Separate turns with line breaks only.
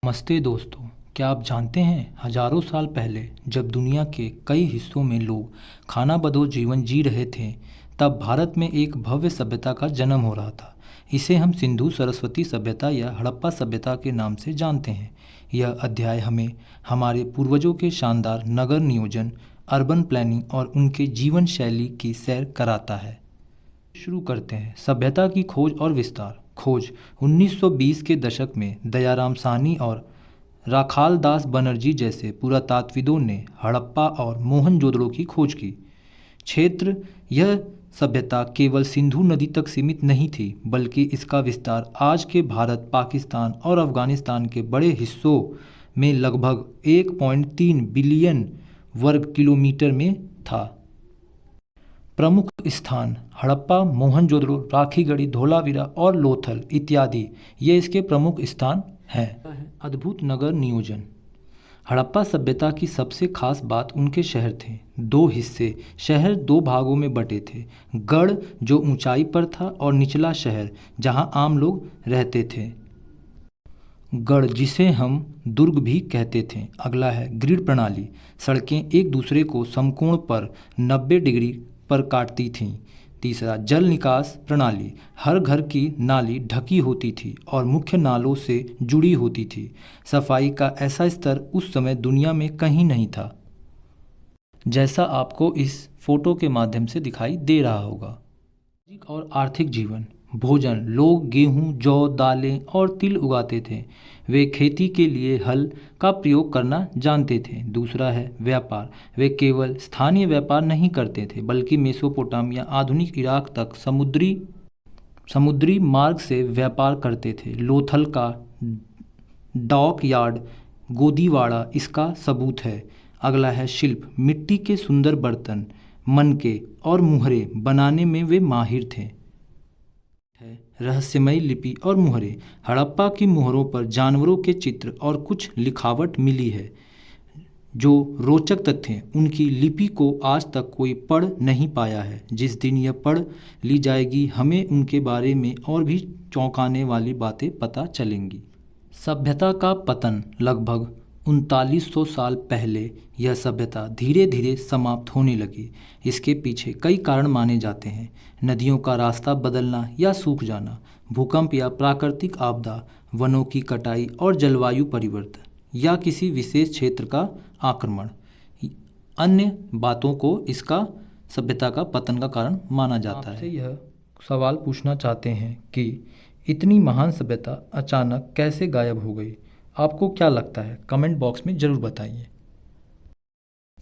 नमस्ते दोस्तों। क्या आप जानते हैं हजारों साल पहले जब दुनिया के कई हिस्सों में लोग खानाबदोश जीवन जी रहे थे, तब भारत में एक भव्य सभ्यता का जन्म हो रहा था। इसे हम सिंधु सरस्वती सभ्यता या हड़प्पा सभ्यता के नाम से जानते हैं। यह अध्याय हमें हमारे पूर्वजों के शानदार नगर नियोजन, अर्बन प्लानिंग और उनके जीवन शैली की सैर कराता है। शुरू करते हैं। सभ्यता की खोज और विस्तार। खोज 1920 के दशक में दयाराम साहनी और राखालदास बनर्जी जैसे पुरातात्विदों ने हड़प्पा और मोहनजोदड़ो की खोज की। क्षेत्र। यह सभ्यता केवल सिंधु नदी तक सीमित नहीं थी, बल्कि इसका विस्तार आज के भारत, पाकिस्तान और अफगानिस्तान के बड़े हिस्सों में लगभग 1.3 बिलियन वर्ग किलोमीटर में था। प्रमुख स्थान। हड़प्पा, मोहनजोदड़ो, राखीगढ़ी, धोलावीरा और लोथल इत्यादि ये इसके प्रमुख स्थान हैं। अद्भुत नगर नियोजन। हड़प्पा सभ्यता की सबसे खास बात उनके शहर थे। दो हिस्से। शहर दो भागों में बटे थे। गढ़ जो ऊंचाई पर था और निचला शहर जहां आम लोग रहते थे। गढ़ जिसे हम दुर्ग भी कहते थे। अगला है ग्रिड प्रणाली। सड़कें एक दूसरे को समकोण पर 90 डिग्री पर काटती थीं। तीसरा जल निकास प्रणाली। हर घर की नाली ढकी होती थी और मुख्य नालों से जुड़ी होती थी। सफाई का ऐसा स्तर उस समय दुनिया में कहीं नहीं था, जैसा आपको इस फोटो के माध्यम से दिखाई दे रहा होगा। सामाजिक और आर्थिक जीवन। भोजन। लोग गेहूं, जौ, दालें और तिल उगाते थे। वे खेती के लिए हल का प्रयोग करना जानते थे। दूसरा है व्यापार। वे केवल स्थानीय व्यापार नहीं करते थे, बल्कि मेसोपोटामिया, आधुनिक इराक तक समुद्री मार्ग से व्यापार करते थे। लोथल का डॉक यार्ड, गोदीवाड़ा इसका सबूत है। अगला है शिल्प। मिट्टी के सुंदर बर्तन, मनके और मुहरे बनाने में वे माहिर थे। रहस्यमयी लिपि और मुहरें। हड़प्पा की मुहरों पर जानवरों के चित्र और कुछ लिखावट मिली है। जो रोचक तथ्य हैं, उनकी लिपि को आज तक कोई पढ़ नहीं पाया है। जिस दिन यह पढ़ ली जाएगी, हमें उनके बारे में और भी चौंकाने वाली बातें पता चलेंगी। सभ्यता का पतन। लगभग 3900 साल पहले यह सभ्यता धीरे धीरे समाप्त होने लगी। इसके पीछे कई कारण माने जाते हैं। नदियों का रास्ता बदलना या सूख जाना, भूकंप या प्राकृतिक आपदा, वनों की कटाई और जलवायु परिवर्तन, या किसी विशेष क्षेत्र का आक्रमण। अन्य बातों को इसका सभ्यता का पतन का कारण माना जाता है। आपसे यह सवाल पूछना चाहते हैं कि इतनी महान सभ्यता अचानक कैसे गायब हो गई। आपको क्या लगता है? कमेंट बॉक्स में ज़रूर बताइए।